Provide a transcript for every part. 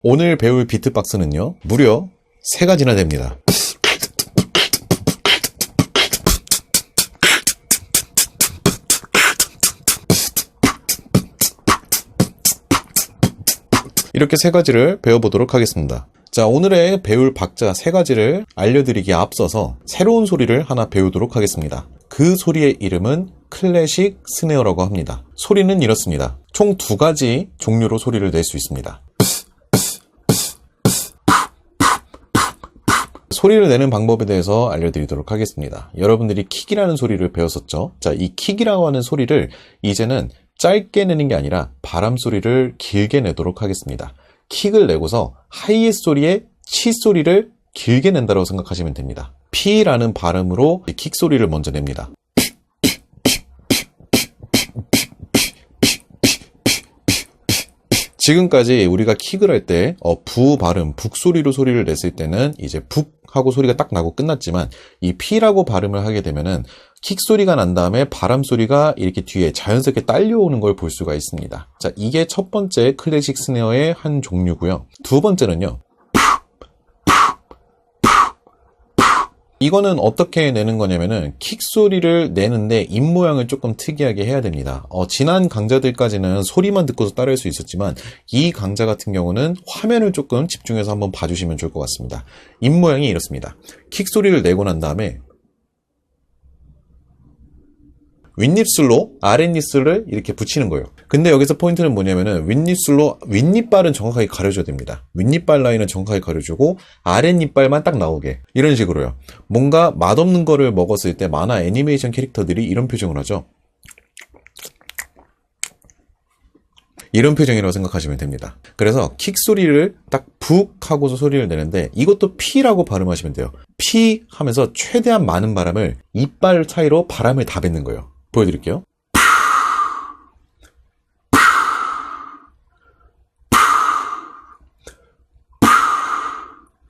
오늘 배울 비트박스는요, 무려 3가지나 됩니다. 이렇게 3가지를 배워보도록 하겠습니다. 자, 오늘의 배울 박자 3가지를 알려드리기에 앞서서 새로운 소리를 하나 배우도록 하겠습니다. 그 소리의 이름은 클래식 스네어라고 합니다. 소리는 이렇습니다. 총 2가지 종류로 소리를 낼 수 있습니다. 소리를 내는 방법에 대해서 알려드리도록 하겠습니다. 여러분들이 킥이라는 소리를 배웠었죠? 자, 이 킥이라고 하는 소리를 이제는 짧게 내는 게 아니라 바람 소리를 길게 내도록 하겠습니다. 킥을 내고서 하이햇 소리의 치 소리를 길게 낸다고 생각하시면 됩니다. P라는 발음으로 킥 소리를 먼저 냅니다. 지금까지 우리가 킥을 할 때 부 발음, 북 소리로 소리를 냈을 때는 이제 북 하고 소리가 딱 나고 끝났지만 이 P라고 발음을 하게 되면은 킥 소리가 난 다음에 바람 소리가 이렇게 뒤에 자연스럽게 딸려오는 걸 볼 수가 있습니다. 자, 이게 첫 번째 클래식 스네어의 한 종류고요. 두 번째는요. 이거는 어떻게 내는 거냐면은 킥 소리를 내는데 입 모양을 조금 특이하게 해야 됩니다. 지난 강좌들까지는 소리만 듣고서 따라할 수 있었지만 이 강좌 같은 경우는 화면을 조금 집중해서 한번 봐주시면 좋을 것 같습니다. 입 모양이 이렇습니다. 킥 소리를 내고 난 다음에 윗입술로 아랫입술을 이렇게 붙이는 거예요. 근데 여기서 포인트는 뭐냐면은 윗입술로 윗니빨은 정확하게 가려줘야 됩니다. 윗니빨 라인은 정확하게 가려주고 아랫니빨만 딱 나오게, 이런 식으로요. 뭔가 맛없는 거를 먹었을 때 만화 애니메이션 캐릭터들이 이런 표정을 하죠. 이런 표정이라고 생각하시면 됩니다. 그래서 킥 소리를 딱 북 하고서 소리를 내는데 이것도 P라고 발음하시면 돼요. P 하면서 최대한 많은 바람을 이빨 사이로 바람을 다 뱉는 거예요. 보여드릴게요.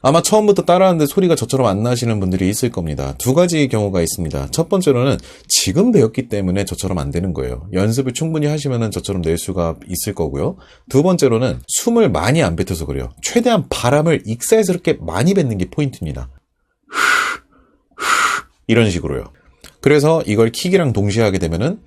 아마 처음부터 따라하는데 소리가 저처럼 안 나시는 분들이 있을 겁니다. 2가지 경우가 있습니다. 첫 번째로는 지금 배웠기 때문에 저처럼 안 되는 거예요. 연습을 충분히 하시면 저처럼 낼 수가 있을 거고요. 두 번째로는 숨을 많이 안 뱉어서 그래요. 최대한 바람을 익살스럽게 많이 뱉는 게 포인트입니다. 이런 식으로요. 그래서 이걸 킥이랑 동시에 하게 되면은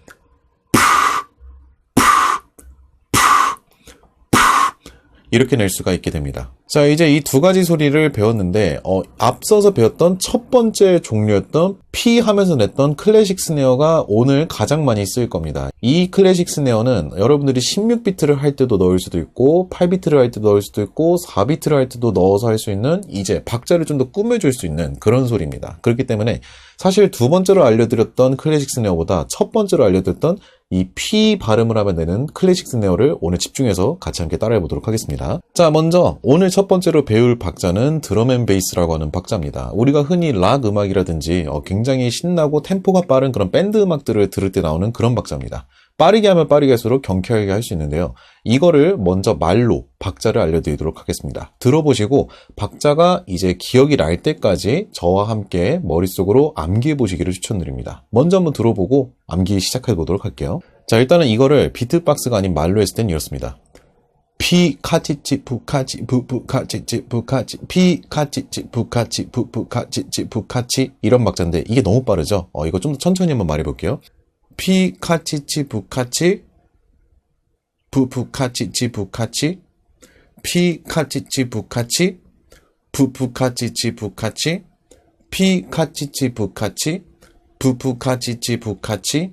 이렇게 낼 수가 있게 됩니다. 자, 이제 이 2가지 소리를 배웠는데 앞서서 배웠던 첫 번째 종류였던 P 하면서 냈던 클래식 스네어가 오늘 가장 많이 쓰일 겁니다. 이 클래식 스네어는 여러분들이 16비트를 할 때도 넣을 수도 있고 8비트를 할 때도 넣을 수도 있고 4비트를 할 때도 넣어서 할 수 있는, 이제 박자를 좀 더 꾸며줄 수 있는 그런 소리입니다. 그렇기 때문에 사실 2번째로 알려드렸던 클래식 스네어보다 첫 번째로 알려드렸던 이 P 발음을 하면 되는 클래식 스네어를 오늘 집중해서 같이 함께 따라해 보도록 하겠습니다. 자, 먼저 오늘 첫 번째로 배울 박자는 드럼앤베이스라고 하는 박자입니다. 우리가 흔히 락 음악이라든지 굉장히 신나고 템포가 빠른 그런 밴드 음악들을 들을 때 나오는 그런 박자입니다. 빠르게 하면 빠르게 할수록 경쾌하게 할 수 있는데요. 이거를 먼저 말로 박자를 알려드리도록 하겠습니다. 들어보시고 박자가 이제 기억이 날 때까지 저와 함께 머릿속으로 암기해 보시기를 추천드립니다. 먼저 한번 들어보고 암기 시작해 보도록 할게요. 자, 일단은 이거를 비트박스가 아닌 말로 했을 땐 이렇습니다. 피 카치치 부카치 부부카치치 부카치 피 카치치 부카치 부부카치치 부카치, 이런 박자인데 이게 너무 빠르죠? 이거 좀 더 천천히 한번 말해 볼게요. 피 카치치 부카치 부부카치치 부카치 피 카치치 부카치 부부카치치 부카치 피 카치치 부카치 부부카치치 부카치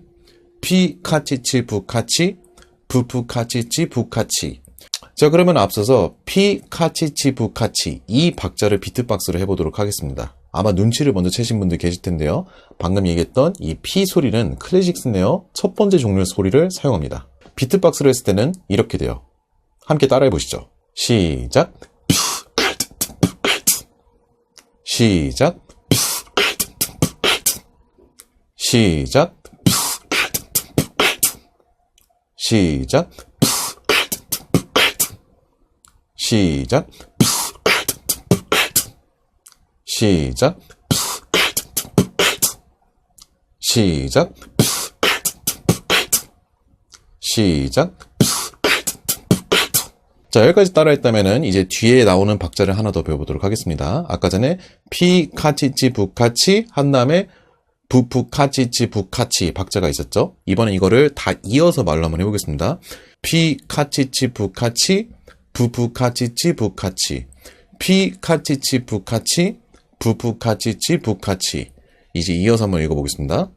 피 카치치 부카치 부부카치치 부카치. 자, 그러면 앞서서 피 카치치 부카치 이 박자를 비트박스로 해보도록 하겠습니다. 아마 눈치를 먼저 채신 분들 계실 텐데요. 방금 얘기했던 이 P 소리는 클래식 스네어 첫 번째 종류의 소리를 사용합니다. 비트박스를 했을 때는 이렇게 돼요. 함께 따라해 보시죠. 시작. 시작. 시작. 시작. 시작. 시작. 시작. 시작. 자, 여기까지 따라했다면은 이제 뒤에 나오는 박자를 하나 더 배워보도록 하겠습니다. 아까 전에 피카치치 부카치 한 다음에 부푸카치치 부카치 박자가 있었죠. 이번엔 이거를 다 이어서 말로 한번 해보겠습니다. 피카치치 부카치 부푸카치치 부카치 피카치치 부카치 부푸카치치 부카치. 이제 이어서 한번 읽어보겠습니다.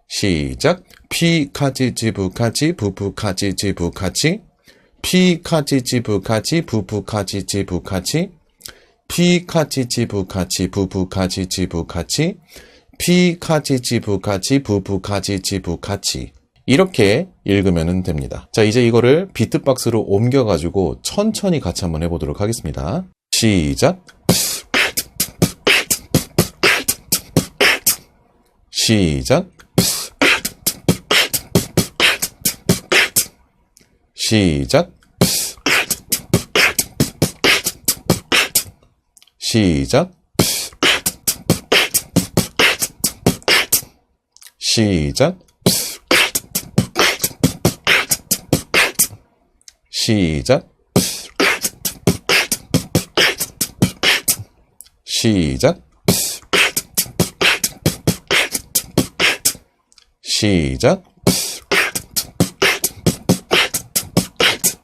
시작. 피카치치 부카치 부푸카치치 부카치 피카치치 부카치 부푸카치치 부카치 피카치치 부카치 부푸카치치 부카치 피카치치 부카치 부푸카치치 부카치. 이렇게 읽으면 됩니다. 자, 이제 이거를 비트박스로 옮겨가지고 천천히 같이 한번 해보도록 하겠습니다. 시작. 시작. 시작. 시작. 시작. 시작. 시작. 시작.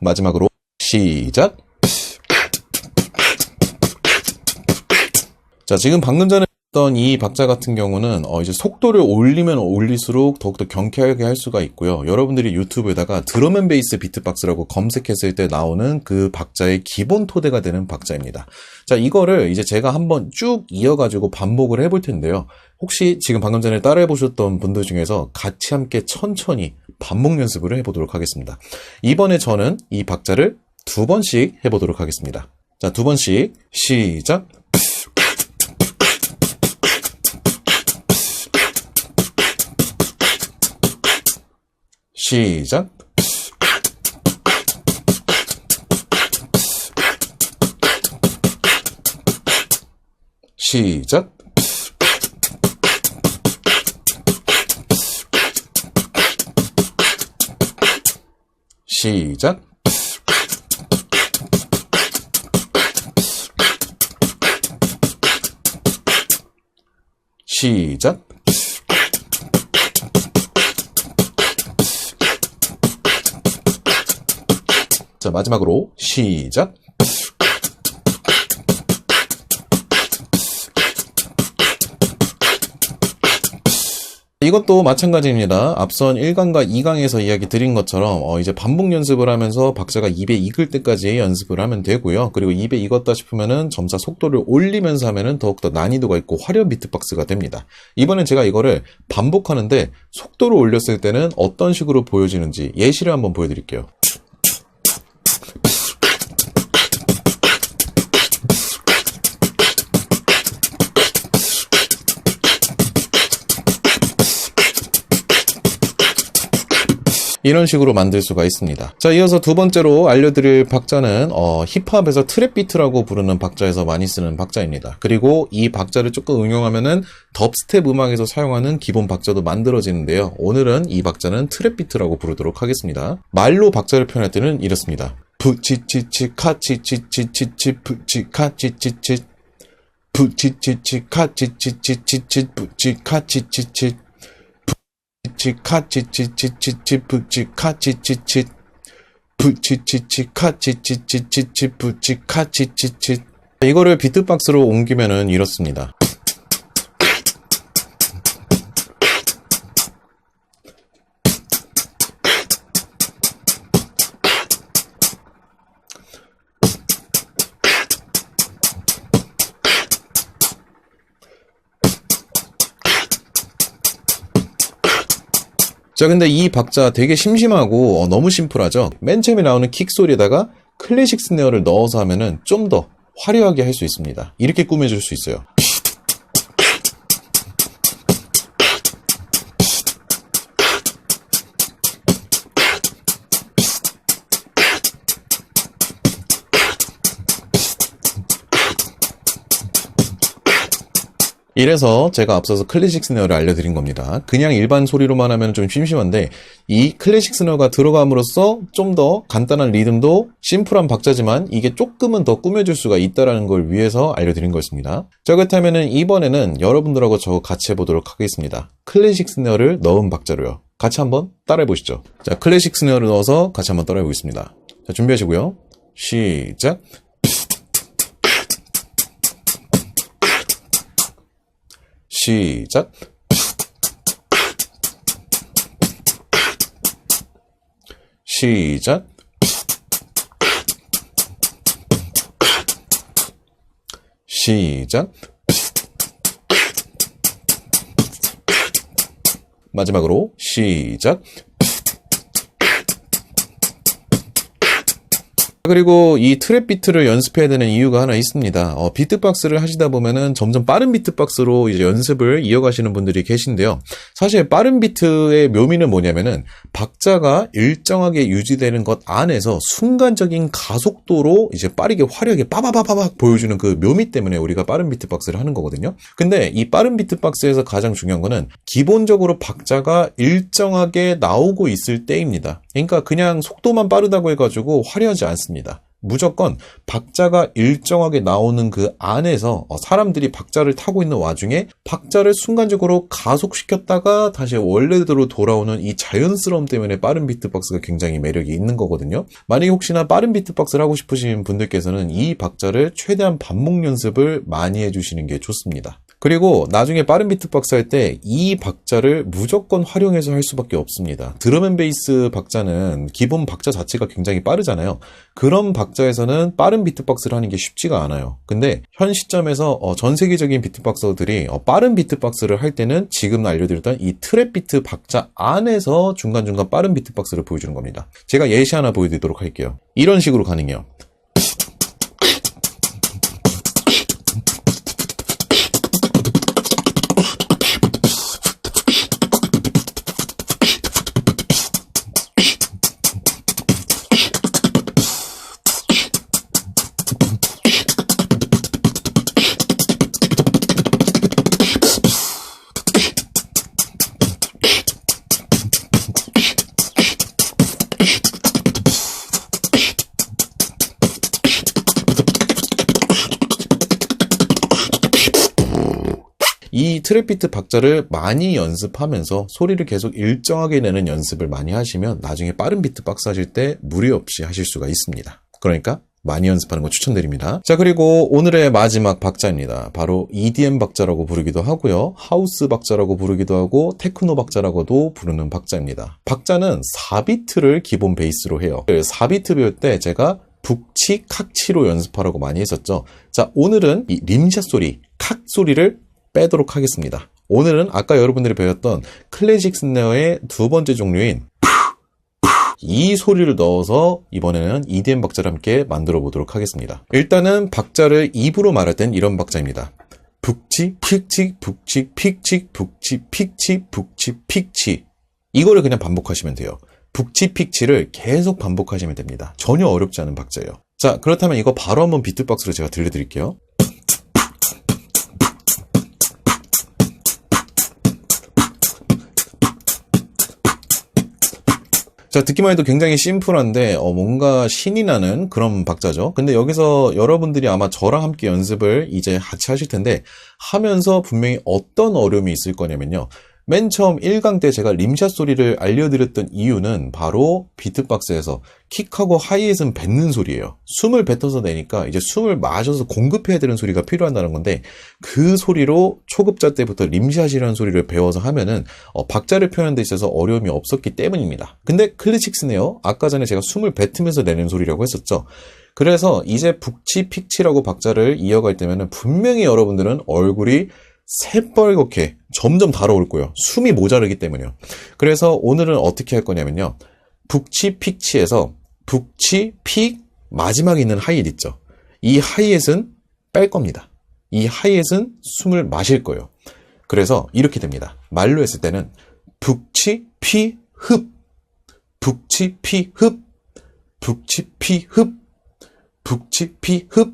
마지막으로 시작. 자, 지금 방금 전에 했던 이 박자 같은 경우는 이제 속도를 올리면 올릴수록 더욱더 경쾌하게 할 수가 있고요. 여러분들이 유튜브에다가 드럼앤베이스 비트박스라고 검색했을 때 나오는 그 박자의 기본 토대가 되는 박자입니다. 자, 이거를 이제 제가 한번 쭉 이어가지고 반복을 해볼 텐데요. 혹시 지금 방금 전에 따라해보셨던 분들 중에서 같이 함께 천천히 반복 연습을 해보도록 하겠습니다. 이번에 저는 이 박자를 2번씩 해보도록 하겠습니다. 자, 2번씩 시작. 시작. 시작. 시작. 시작. 자, 마지막으로 시작. 이것도 마찬가지입니다. 앞선 1강과 2강에서 이야기 드린 것처럼 이제 반복 연습을 하면서 박자가 입에 익을 때까지 연습을 하면 되고요. 그리고 입에 익었다 싶으면은 점차 속도를 올리면서 하면은 더욱더 난이도가 있고 화려한 비트박스가 됩니다. 이번엔 제가 이거를 반복하는데 속도를 올렸을 때는 어떤 식으로 보여지는지 예시를 한번 보여드릴게요. 이런 식으로 만들 수가 있습니다. 자, 이어서 두 번째로 알려드릴 박자는 힙합에서 트랩 비트라고 부르는 박자에서 많이 쓰는 박자입니다. 그리고 이 박자를 조금 응용하면은 덥스텝 음악에서 사용하는 기본 박자도 만들어지는데요. 오늘은 이 박자는 트랩 비트라고 부르도록 하겠습니다. 말로 박자를 표현할 때는 이렇습니다. 부치치치 카치치치치치 부치카치치치 부치치치 카치치치치치 부치카치치치 부치카치치치치 부치카치치치 부치치치 카치치치치 부치카치치치. 이거를 비트박스로 옮기면은 이렇습니다. 자, 근데 이 박자 되게 심심하고 너무 심플하죠? 맨 처음에 나오는 킥 소리에다가 클래식 스네어를 넣어서 하면은 좀 더 화려하게 할 수 있습니다. 이렇게 꾸며줄 수 있어요. 이래서 제가 앞서서 클래식 스네어를 알려드린 겁니다. 그냥 일반 소리로만 하면 좀 심심한데 이 클래식 스네어가 들어감으로써 좀 더 간단한 리듬도 심플한 박자지만 이게 조금은 더 꾸며줄 수가 있다는 걸 위해서 알려드린 거였습니다. 자, 그렇다면 이번에는 여러분들하고 저 같이 해보도록 하겠습니다. 클래식 스네어를 넣은 박자로요. 같이 한번 따라해보시죠. 자, 클래식 스네어를 넣어서 같이 한번 따라해보겠습니다. 자, 준비하시고요. 시작. 시작. 시작. 시작. 마지막으로 시작. 그리고 이 트랩 비트를 연습해야 되는 이유가 하나 있습니다. 비트박스를 하시다 보면은 점점 빠른 비트박스로 이제 연습을 이어가시는 분들이 계신데요. 사실 빠른 비트의 묘미는 뭐냐면은 박자가 일정하게 유지되는 것 안에서 순간적인 가속도로 이제 빠르게 화려하게 빠바바바박 보여주는 그 묘미 때문에 우리가 빠른 비트박스를 하는 거거든요. 근데 이 빠른 비트박스에서 가장 중요한 거는 기본적으로 박자가 일정하게 나오고 있을 때입니다. 그러니까 그냥 속도만 빠르다고 해가지고 화려하지 않습니다. 무조건 박자가 일정하게 나오는 그 안에서 사람들이 박자를 타고 있는 와중에 박자를 순간적으로 가속시켰다가 다시 원래대로 돌아오는 이 자연스러움 때문에 빠른 비트박스가 굉장히 매력이 있는 거거든요. 만약에 혹시나 빠른 비트박스를 하고 싶으신 분들께서는 이 박자를 최대한 반복 연습을 많이 해주시는 게 좋습니다. 그리고 나중에 빠른 비트박스 할 때 이 박자를 무조건 활용해서 할 수밖에 없습니다. 드럼앤베이스 박자는 기본 박자 자체가 굉장히 빠르잖아요. 그런 박자에서는 빠른 비트박스를 하는 게 쉽지가 않아요. 근데 현 시점에서 전 세계적인 비트박서들이 빠른 비트박스를 할 때는 지금 알려드렸던 이 트랩 비트 박자 안에서 중간중간 빠른 비트박스를 보여주는 겁니다. 제가 예시 하나 보여드리도록 할게요. 이런 식으로 가능해요. 이 트랩 비트 박자를 많이 연습하면서 소리를 계속 일정하게 내는 연습을 많이 하시면 나중에 빠른 비트박스 하실 때 무리 없이 하실 수가 있습니다. 그러니까 많이 연습하는 거 추천드립니다. 자, 그리고 오늘의 마지막 박자입니다. 바로 EDM 박자라고 부르기도 하고요. 하우스 박자라고 부르기도 하고 테크노 박자라고도 부르는 박자입니다. 박자는 4비트를 기본 베이스로 해요. 4비트 배울 때 제가 북치, 칵치로 연습하라고 많이 했었죠. 자, 오늘은 이 림샷 소리, 칵 소리를 빼도록 하겠습니다. 오늘은 아까 여러분들이 배웠던 클래식 스네어의 두 번째 종류인 이 소리를 넣어서 이번에는 EDM 박자를 함께 만들어 보도록 하겠습니다. 일단은 박자를 입으로 말할 땐 이런 박자입니다. 북치, 픽치, 북치, 픽치, 북치, 픽치, 북치, 픽치. 이거를 그냥 반복하시면 돼요. 북치, 픽치를 계속 반복하시면 됩니다. 전혀 어렵지 않은 박자예요. 자, 그렇다면 이거 바로 한번 비트박스로 제가 들려드릴게요. 자, 듣기만 해도 굉장히 심플한데 뭔가 신이 나는 그런 박자죠. 근데 여기서 여러분들이 아마 저랑 함께 연습을 이제 같이 하실 텐데 하면서 분명히 어떤 어려움이 있을 거냐면요. 맨 처음 1강 때 제가 림샷 소리를 알려드렸던 이유는 바로 비트박스에서 킥하고 하이햇은 뱉는 소리예요. 숨을 뱉어서 내니까 이제 숨을 마셔서 공급해야 되는 소리가 필요하다는 건데 그 소리로 초급자 때부터 림샷이라는 소리를 배워서 하면은 박자를 표현하는 데 있어서 어려움이 없었기 때문입니다. 근데 클래식 스네어, 아까 전에 제가 숨을 뱉으면서 내는 소리라고 했었죠. 그래서 이제 북치, 픽치라고 박자를 이어갈 때면은 분명히 여러분들은 얼굴이 새빨갛게 점점 달아올 거예요. 숨이 모자르기 때문에요. 그래서 오늘은 어떻게 할 거냐면요. 북치, 픽치에서 북치, 픽, 마지막에 있는 하이햇 있죠. 이 하이햇은 뺄 겁니다. 이 하이햇은 숨을 마실 거예요. 그래서 이렇게 됩니다. 말로 했을 때는 북치, 피, 흡, 북치, 피, 흡, 북치, 피, 흡, 북치, 피, 흡.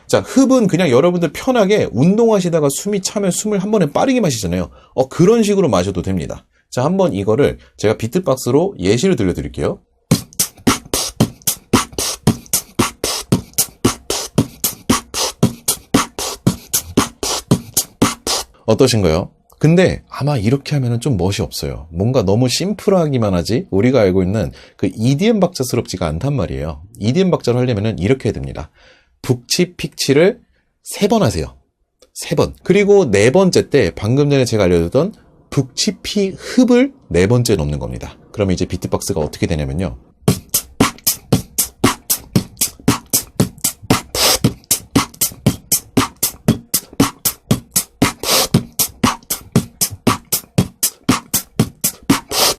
자, 흡은 그냥 여러분들 편하게 운동하시다가 숨이 차면 숨을 한 번에 빠르게 마시잖아요. 그런 식으로 마셔도 됩니다. 자, 한번 이거를 제가 비트박스로 예시를 들려드릴게요. 어떠신가요? 근데 아마 이렇게 하면은 좀 멋이 없어요. 뭔가 너무 심플하기만 하지 우리가 알고 있는 그 EDM 박자스럽지가 않단 말이에요. EDM 박자로 하려면은 이렇게 해야 됩니다. 북치 픽치를 3번 하세요. 3번. 그리고 4번째 때 방금 전에 제가 알려드렸던 북치 피 흡을 4번째 넣는 겁니다. 그러면 이제 비트박스가 어떻게 되냐면요.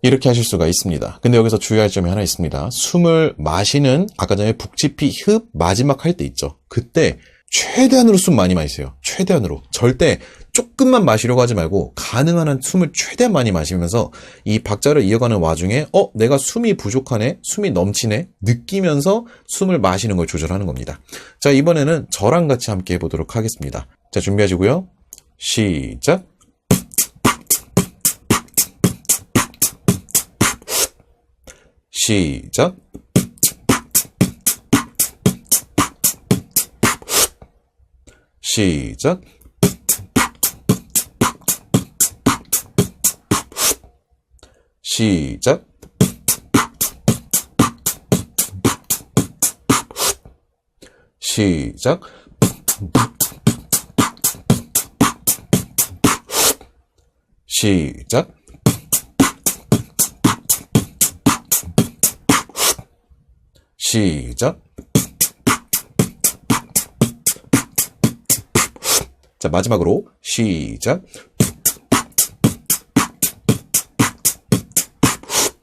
이렇게 하실 수가 있습니다. 근데 여기서 주의할 점이 하나 있습니다. 숨을 마시는 아까 전에 북치피 흡 마지막 할 때 있죠. 그때 최대한으로 숨 많이 마시세요. 최대한으로. 절대 조금만 마시려고 하지 말고 가능한 한 숨을 최대한 많이 마시면서 이 박자를 이어가는 와중에 내가 숨이 부족하네, 숨이 넘치네 느끼면서 숨을 마시는 걸 조절하는 겁니다. 자, 이번에는 저랑 같이 함께 해보도록 하겠습니다. 자, 준비하시고요. 시작. 시작. 시작. 시작. 시작. 시작. 시작. 자, 마지막으로 시작.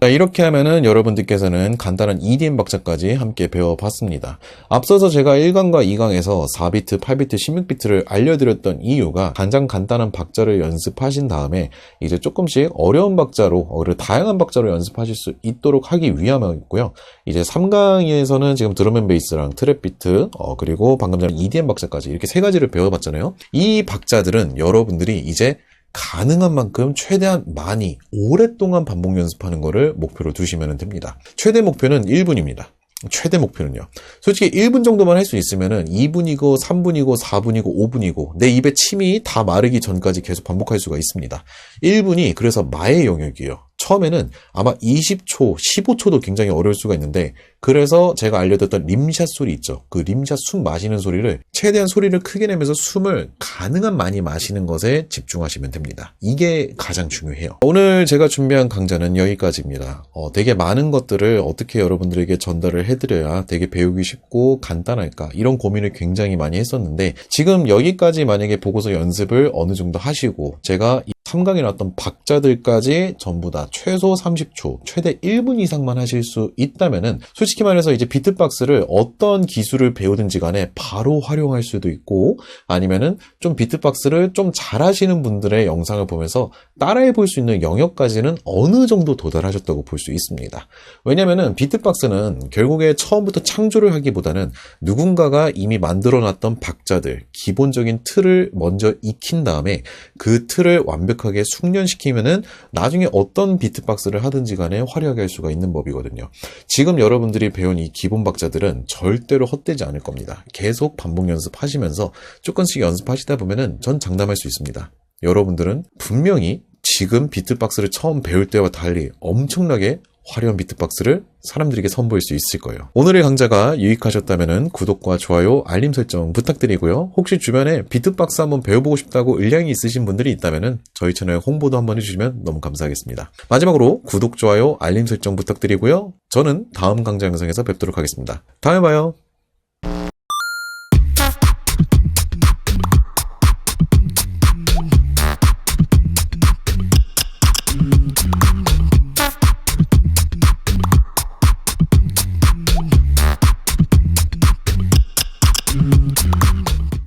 자, 이렇게 하면은 여러분들께서는 간단한 EDM 박자까지 함께 배워봤습니다. 앞서서 제가 1강과 2강에서 4비트, 8비트, 16비트를 알려드렸던 이유가 가장 간단한 박자를 연습하신 다음에 이제 조금씩 어려운 박자로, 그리고 다양한 박자로 연습하실 수 있도록 하기 위함이었고요. 이제 3강에서는 지금 드럼앤베이스랑 트랩비트, 그리고 방금 전에 EDM 박자까지 이렇게 3가지를 배워봤잖아요. 이 박자들은 여러분들이 이제 가능한 만큼 최대한 많이 오랫동안 반복 연습하는 거를 목표로 두시면 됩니다. 최대 목표는 1분입니다. 최대 목표는요. 솔직히 1분 정도만 할 수 있으면은 2분이고 3분이고 4분이고 5분이고 내 입에 침이 다 마르기 전까지 계속 반복할 수가 있습니다. 1분이 그래서 마의 영역이에요. 처음에는 아마 20초, 15초도 굉장히 어려울 수가 있는데 그래서 제가 알려드렸던 림샷 소리 있죠. 그 림샷 숨 마시는 소리를 최대한 소리를 크게 내면서 숨을 가능한 많이 마시는 것에 집중하시면 됩니다. 이게 가장 중요해요. 오늘 제가 준비한 강좌는 여기까지입니다. 되게 많은 것들을 어떻게 여러분들에게 전달을 해드려야 되게 배우기 쉽고 간단할까 이런 고민을 굉장히 많이 했었는데 지금 여기까지 만약에 보고서 연습을 어느 정도 하시고 제가 3강에 나왔던 박자들까지 전부 다 최소 30초, 최대 1분 이상만 하실 수 있다면은 솔직히 말해서 이제 비트박스를 어떤 기술을 배우든지 간에 바로 활용할 수도 있고 아니면은 좀 비트박스를 좀 잘하시는 분들의 영상을 보면서 따라해 볼 수 있는 영역까지는 어느 정도 도달하셨다고 볼 수 있습니다. 왜냐면은 비트박스는 결국에 처음부터 창조를 하기보다는 누군가가 이미 만들어놨던 박자들, 기본적인 틀을 먼저 익힌 다음에 그 틀을 완벽하게 숙련시키면은 나중에 어떤 비트박스를 하든지 간에 화려하게 할 수가 있는 법이거든요. 지금 여러분들이 배운 이 기본 박자들은 절대로 헛되지 않을 겁니다. 계속 반복 연습하시면서 조금씩 연습하시다 보면은 전 장담할 수 있습니다. 여러분들은 분명히 지금 비트박스를 처음 배울 때와 달리 엄청나게 화려한 비트박스를 사람들에게 선보일 수 있을 거예요. 오늘의 강좌가 유익하셨다면 구독과 좋아요, 알림 설정 부탁드리고요. 혹시 주변에 비트박스 한번 배워보고 싶다고 의향이 있으신 분들이 있다면 저희 채널 홍보도 한번 해주시면 너무 감사하겠습니다. 마지막으로 구독, 좋아요, 알림 설정 부탁드리고요. 저는 다음 강좌 영상에서 뵙도록 하겠습니다. 다음에 봐요.